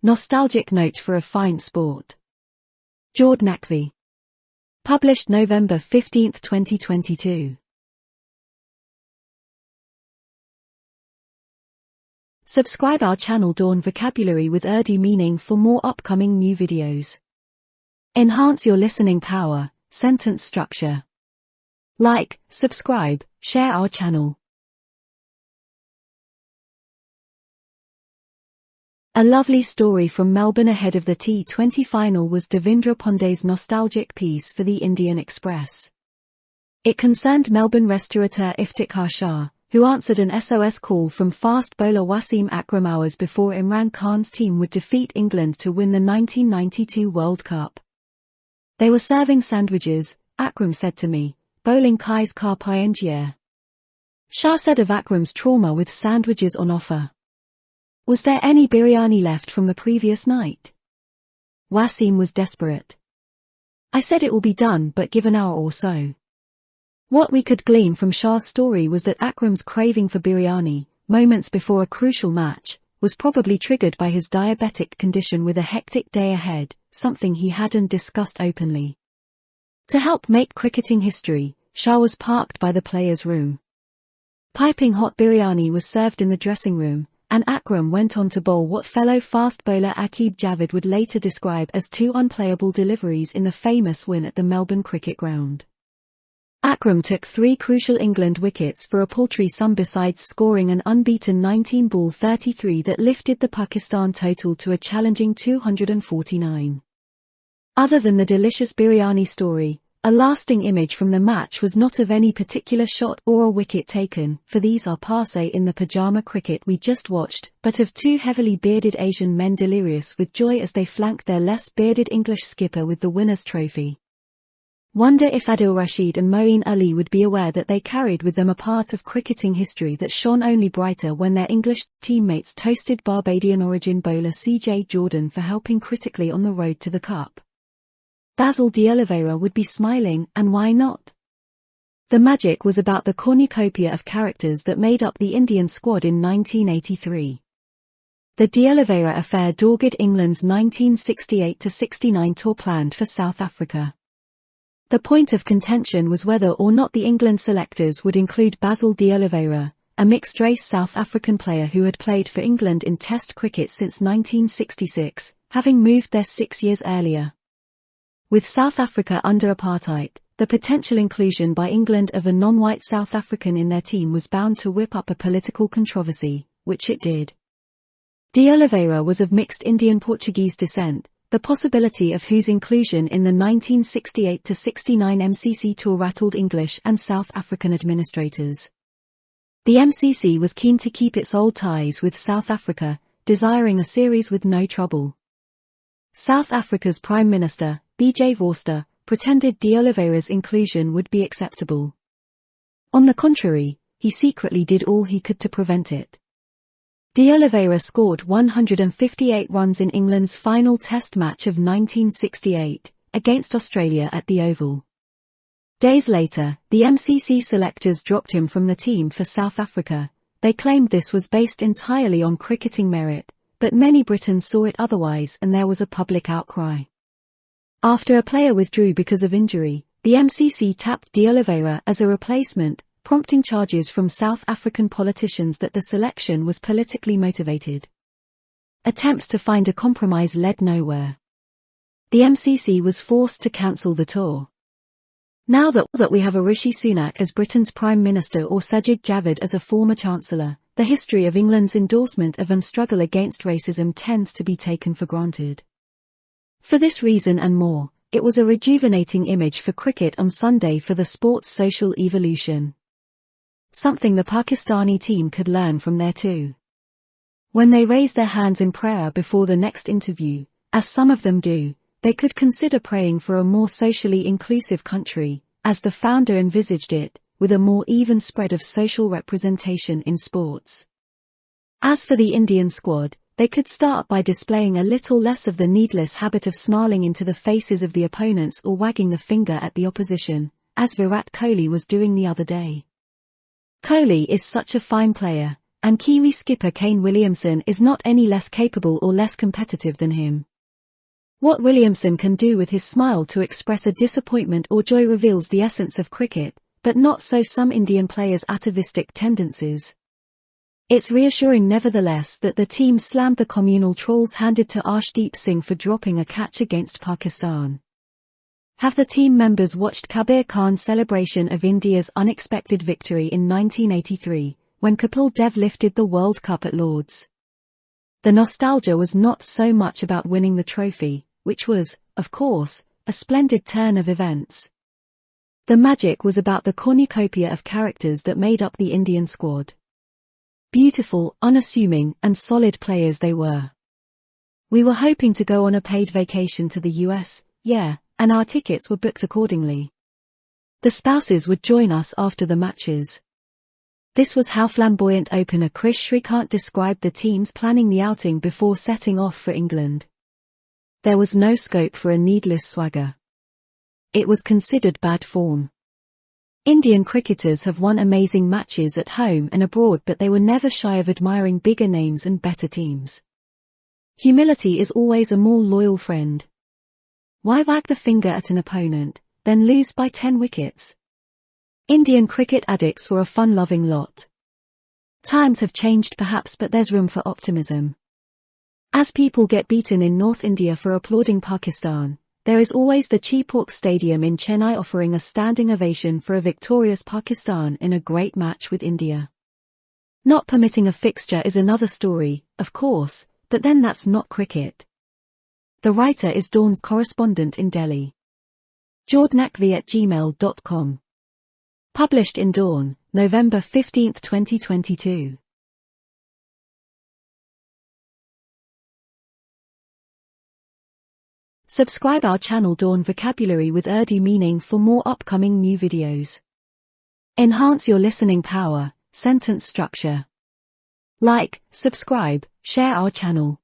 Nostalgic Note for a Fine Sport. Jord Naqvi. Published November 15, 2022. Subscribe our channel Dawn Vocabulary with Urdu meaning for more upcoming new videos. Enhance your listening power, sentence structure. Like, subscribe, share our channel. A lovely story from Melbourne ahead of the T20 final was Devendra Pandey's nostalgic piece for the Indian Express. It concerned Melbourne restaurateur Iftikhar Shah, who answered an SOS call from fast bowler Wasim Akram hours before Imran Khan's team would defeat England to win the 1992 World Cup. "They were serving sandwiches," Akram said to me, "bowling Kai's Kar Piengier." Shah said of Akram's trauma with sandwiches on offer. "Was there any biryani left from the previous night?" Wasim was desperate. "I said it will be done, but give an hour or so." What we could glean from Shah's story was that Akram's craving for biryani, moments before a crucial match, was probably triggered by his diabetic condition with a hectic day ahead, something he hadn't discussed openly. To help make cricketing history, Shah was parked by the players' room. Piping hot biryani was served in the dressing room, and Akram went on to bowl what fellow fast bowler Aqib Javed would later describe as two unplayable deliveries in the famous win at the Melbourne Cricket Ground. Akram took 3 crucial England wickets for a paltry sum besides scoring an unbeaten 19-ball 33 that lifted the Pakistan total to a challenging 249. Other than the delicious biryani story, a lasting image from the match was not of any particular shot or a wicket taken, for these are passé in the pajama cricket we just watched, but of 2 heavily bearded Asian men delirious with joy as they flanked their less bearded English skipper with the winner's trophy. Wonder if Adil Rashid and Moeen Ali would be aware that they carried with them a part of cricketing history that shone only brighter when their English teammates toasted Barbadian origin bowler C.J. Jordan for helping critically on the road to the Cup. Basil de Oliveira would be smiling, and why not? The magic was about the cornucopia of characters that made up the Indian squad in 1983. The de Oliveira affair dogged England's 1968-69 tour planned for South Africa. The point of contention was whether or not the England selectors would include Basil de Oliveira, a mixed-race South African player who had played for England in Test cricket since 1966, having moved there 6 years earlier. With South Africa under apartheid, the potential inclusion by England of a non-white South African in their team was bound to whip up a political controversy, which it did. De Oliveira was of mixed Indian-Portuguese descent, the possibility of whose inclusion in the 1968-69 MCC tour rattled English and South African administrators. The MCC was keen to keep its old ties with South Africa, desiring a series with no trouble. South Africa's Prime Minister, B.J. Vorster, pretended de Oliveira's inclusion would be acceptable. On the contrary, he secretly did all he could to prevent it. De Oliveira scored 158 runs in England's final Test match of 1968, against Australia at the Oval. Days later, the MCC selectors dropped him from the team for South Africa. They claimed this was based entirely on cricketing merit, but many Britons saw it otherwise and there was a public outcry. After a player withdrew because of injury, the MCC tapped de Oliveira as a replacement, prompting charges from South African politicians that the selection was politically motivated. Attempts to find a compromise led nowhere. The MCC was forced to cancel the tour. Now that we have a Rishi Sunak as Britain's Prime Minister or Sajid Javid as a former Chancellor, the history of England's endorsement of and struggle against racism tends to be taken for granted. For this reason and more, it was a rejuvenating image for cricket on Sunday for the sport's social evolution. Something the Pakistani team could learn from there too. When they raise their hands in prayer before the next interview, as some of them do, they could consider praying for a more socially inclusive country, as the founder envisaged it, with a more even spread of social representation in sports. As for the Indian squad, they could start by displaying a little less of the needless habit of snarling into the faces of the opponents or wagging the finger at the opposition, as Virat Kohli was doing the other day. Kohli is such a fine player, and Kiwi skipper Kane Williamson is not any less capable or less competitive than him. What Williamson can do with his smile to express a disappointment or joy reveals the essence of cricket, but not so some Indian players' atavistic tendencies. It's reassuring nevertheless that the team slammed the communal trolls handed to Arshdeep Singh for dropping a catch against Pakistan. Have the team members watched Kabir Khan's celebration of India's unexpected victory in 1983, when Kapil Dev lifted the World Cup at Lord's? The nostalgia was not so much about winning the trophy, which was, of course, a splendid turn of events. The magic was about the cornucopia of characters that made up the Indian squad. Beautiful, unassuming, and solid players they were. We were hoping to go on a paid vacation to the US, and our tickets were booked accordingly. The spouses would join us after the matches. This was how flamboyant opener Krish Shrikant described the teams planning the outing before setting off for England. There was no scope for a needless swagger. It was considered bad form. Indian cricketers have won amazing matches at home and abroad, but they were never shy of admiring bigger names and better teams. Humility is always a more loyal friend. Why wag the finger at an opponent, then lose by 10 wickets? Indian cricket addicts were a fun-loving lot. Times have changed perhaps, but there's room for optimism. As people get beaten in North India for applauding Pakistan, there is always the Chepauk Stadium in Chennai offering a standing ovation for a victorious Pakistan in a great match with India. Not permitting a fixture is another story, of course, but then that's not cricket. The writer is Dawn's correspondent in Delhi. jordnaqvi@gmail.com. Published in Dawn, November 15, 2022. Subscribe our channel Dawn Vocabulary with Urdu meaning for more upcoming new videos. Enhance your listening power, sentence structure. Like, subscribe, share our channel.